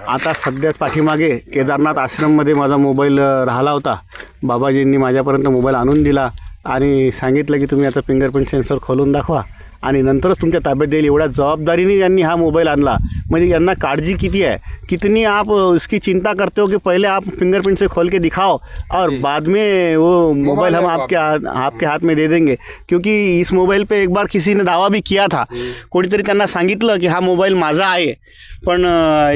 आता सध्याच पाठीमागे केदारनाथ आश्रममध्ये माझा मोबाईल राहिला होता. बाबाजींनी माझ्यापर्यंत मोबाईल आणून दिला आणि सांगितलं की तुम्ही आता फिंगरप्रिंट सेन्सर खोलून दाखवा आणि नंतरच तुमच्या ताब्यात देईल. एवढ्या जबाबदारीने यांनी हा मोबाईल आणला. म्हणजे यांना काळजी किती है, कितनी आप उसकी चिंता करते हो कि पहले आप फिंगरप्रिंट से खोल के दिखाओ और बाद में वो मोबाइल हम आपके हाथ में दे देंगे. क्योंकि इस मोबाइल पे एक बार किसी ने दावा भी किया था. कोणीतरी त्यांना सांगितलं की हा मोबाईल माझा आहे, पण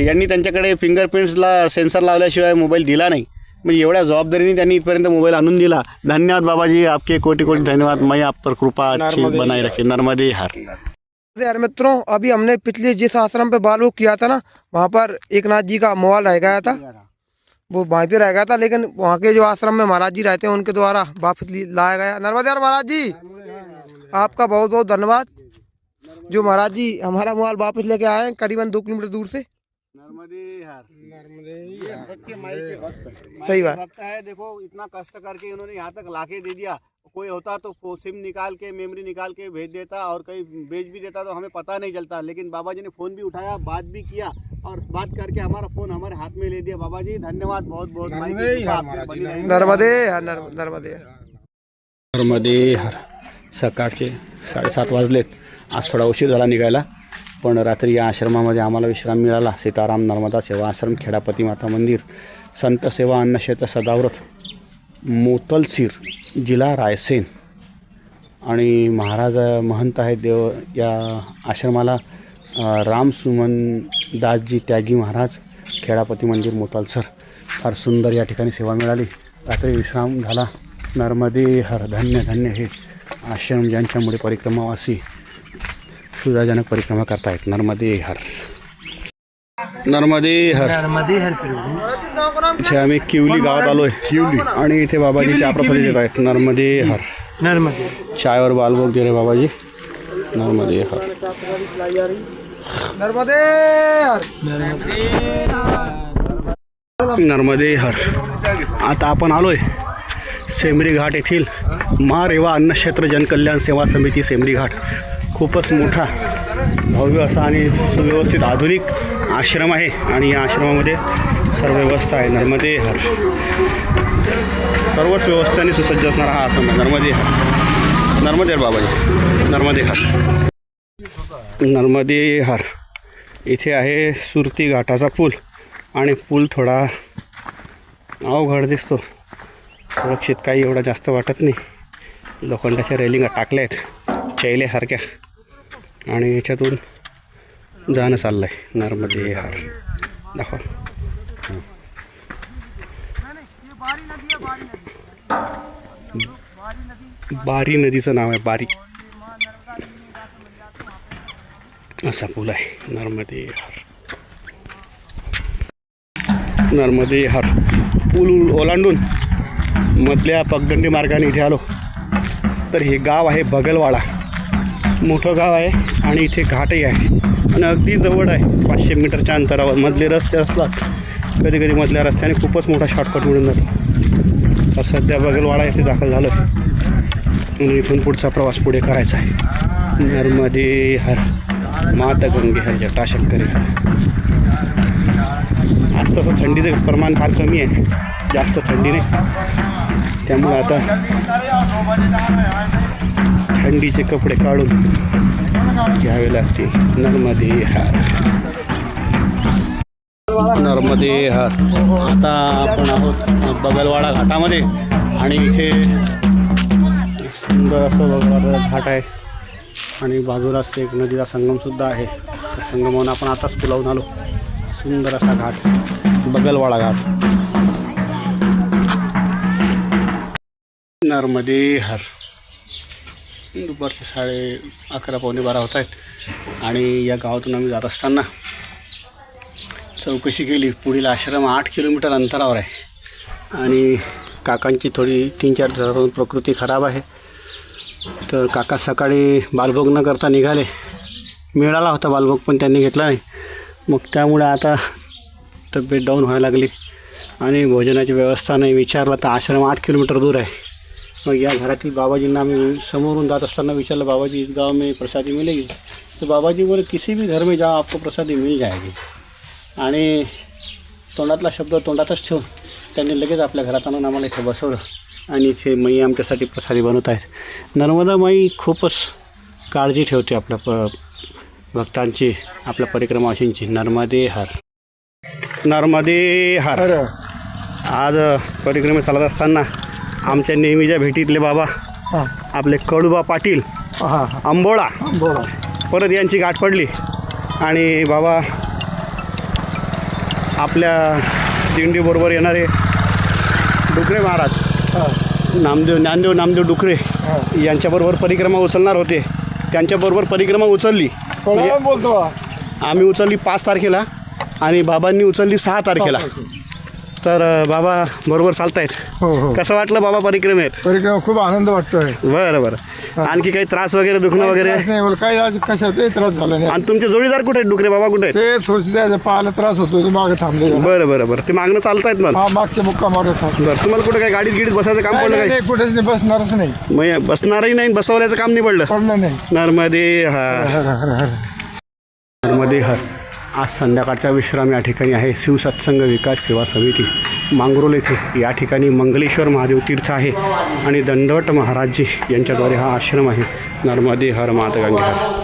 यांनी त्यांच्याकडे फिंगरप्रिंट्सला सेन्सर लावल्याशिवाय मोबाईल दिला नाही. म्हणजे एवढ्या जबाबदारीने त्यांनी इथपर्यंत मोबाईल आणून दिला. धन्यवाद बाबाजी, आपके कोटि कोटि धन्यवाद. मैं आप पर कृपा अच्छी बनाए रखे. नर्मदे हर. यार मित्रों, अभी हमने पिछले जिस आश्रम पे बाल वो किया था ना, वहाँ पर एक नाथ जी का मोबाइल रह गया था. वो वहीं पे रह गया था, लेकिन वहाँ के जो आश्रम में महाराज जी रहते हैं उनके द्वारा वापस लाया गया. नर्मदे हर महाराज जी, आपका बहुत बहुत धन्यवाद. जो महाराज जी हमारा मोबाइल वापस लेके आए हैं करीबन 2 किलोमीटर दूर से. नर्मदे हर. सही बात है. देखो इतना कष्ट करके इन्होंने यहाँ तक लाके दे दिया. कोई होता तो सिम निकाल के मेमोरी निकाल के भेज देता और कहीं भेज भी देता तो हमें पता नहीं चलता. लेकिन बाबा जी ने फ़ोन भी उठाया, बात भी किया और बात करके हमारा फ़ोन हमारे हाथ में ले दिया. बाबा जी धन्यवाद बहुत बहुत. नर्मदे हर. नर्मदे नर्मदे हर. सकाळचे 7:30 वाजलेत. आज थोडा उशीर झाला निघायला, पण रात्री या आश्रमामध्ये आम्हाला विश्राम मिळाला. सीताराम नर्मदा सेवा आश्रम, खेडापती माता मंदिर, संत सेवा अन्नक्षेत्र सदाव्रत, मोतलसीर, जिल्हा रायसेन. आणि महाराज महंत आहेत देव या आश्रमाला राम सुमन दासजी त्यागी महाराज, खेडापती मंदिर मोतालसर. फार सुंदर या ठिकाणी सेवा मिळाली. रात्री विश्राम झाला. नर्मदे हर. धन्य धन्य हे आश्रम ज्यांच्यामुळे परिक्रमावासी सुविधाजनक परिक्रमा करतायत. नर्मदे हर. नर्मदे हर. इथे आम्ही किवली गावात आलो आहे आणि इथे बाबाजी चहा प्रसाद देत आहेत. नर्मदे हर. नर्मदे. चायवर बालभोग दे रे बाबाजी. नर्मदे हर. नर्मदे हर. नर्मदे हर. आता आपण आलोय सेमरी घाट येथील महारेवा अन्नक्षेत्र जनकल्याण सेवा समिती सेमरी घाट. खूपच मोठा भव्य असा आणि सुव्यवस्थित आधुनिक आश्रम आहे आणि या आश्रमामध्ये सर्व व्यवस्था आहे. नर्मदे हर. सर्वच व्यवस्थाने सुसज्ज असणारा हा आश्रम आहे. नर्मदे हर. नर्मदे हर बाबाजी. नर्मदे हर. नर्मदे हर. इथे आहे सुरती घाटाचा पूल आणि पूल थोडा अवघड दिसतो. सुरक्षित काही एवढा जास्त वाटत नाही. लोखंडाच्या रेलिंगा टाकल्या आहेत चैलेसारख्या आणि याच्यातून जाणं चाललं आहे. नर्मदे हर. दाखवा. बारी नदीचं नाव आहे. बारी असा पूल आहे. नर्मदे हर. नर्मदे हर. पूल ओलांडून मधल्या पगदंडी मार्गाने इथे आलो तर हे गाव आहे बगलवाडा. मोठं गाव आहे आणि इथे घाटही आहे आणि अगदी जवळ आहे. 500 मीटरच्या अंतरावर मधले रस्ते असतात. कधी कधी मधल्या रस्त्याने खूपच मोठा शॉर्टकट मिळून जातो. तर सध्या बगलवाडा इथे दाखल झालो आणि इथून पुढचा प्रवास पुढे करायचा आहे. नर्मदे हर. माता गंगे हर. जटाशंकरी हर. आज तसं थंडीचं प्रमाण फार कमी आहे, जास्त थंडी नाही. त्यामुळे आता थंडीचे कपडे काढून घ्यावे लागतील. नर्मदे हर. नर्मदे हर. आता आपण आहोत बगलवाडा घाटामध्ये आणि इथे सुंदर असं बगलवाडा घाट आहे. आणि बाजूलाच एक नदीचा संगमसुद्धा आहे. त्या संगमावरून आपण आताच पुलावून आलो. सुंदर असा घाट, बगलवाडा घाट. नर्मदे हर. दुपारचे 11:30 पावणे 12 होत आहेत आणि या गावातून आम्ही जात असताना चौकशी केली. पुढील आश्रम 8 किलोमीटर अंतरावर आहे आणि काकांची थोडी 3-4 दिवसापासून प्रकृती खराब आहे. तर काका सकाळी बालभोग न करता निघाले. मिळाला होता बालभोग पण त्यांनी घेतला नाही. मग त्यामुळे आता तब्येत डाऊन व्हायला लागली आणि भोजनाची व्यवस्था नाही. विचारलं तर आश्रम 8 किलोमीटर दूर आहे. मग या घरातील बाबाजींना आम्ही समोरून जात असताना विचारलं, बाबाजी इस गाँव में प्रसादी मिलेगी? तो बाबाजी बोले किसी भी घर में जाओ आपको प्रसादी मिल जाएगी. आणि तोंडातला शब्द तोंडातच ठेवून त्यांनी लगेच आपल्या घरात आणून आम्हाला इथे बसवलं आणि इथे माई आमच्यासाठी प्रसादी बनवत आहेत. नर्मदा माई खूपच काळजी ठेवते आपल्या भक्तांची, आपल्या परिक्रमावासींची. नर्मदे हर. नर्मदे हर. आज परिक्रमेत चालत असताना आमच्या नेहमीच्या भेटीतले बाबा आपले कडुबा पाटील अंबोळा परत यांची गाठ पडली आणि बाबा आपल्या दिंडीबरोबर येणारे डुकरे महाराज नामदेव डुकरे यांच्याबरोबर परिक्रमा उचलणार होते. त्यांच्याबरोबर परिक्रमा उचलली. आम्ही उचलली 5 तारखेला आणि बाबांनी उचलली 6 तारखेला. तर बाबा बरोबर चालतायत. कसं वाटलं बाबा परिक्रमेत? परिक्रमा खूप आनंद वाटतोय. बरं. आणखी काही त्रास वगैरे दुखणं वगैरे? नाही, काही आज कशाचाही त्रास झाला नाही. आणि तुमचे जोडीदार कुठे आहेत? डुकरे बाबा कुठे आहेत? ते थोडीशी पाहायला त्रास होतो, ते मागे थांबले. बरं. ते मागणं चालतायत मग? हा, मागच्या मुक्का मारत थांबले. बरं. तुम्हाला कुठे काय गाडीत बसायचं काम पडलं? नाही, कुठेच नाही, बसणारच नाही. मग बसणारही नाही, बसवल्याचं काम नाही पडलं नाही. नर्मदे हर. नर्मदे हर. आज संध्याकाळचा विश्राम या ठिकाणी आहे. शिवसत्संग विकास सेवा समिती मांगरोल येथे. या ठिकाणी मंगलेश्वर महादेव तीर्थ आहे आणि दंडवट महाराजजी यांच्याद्वारे हा आश्रम आहे. नर्मदे हर मात गंगे हर.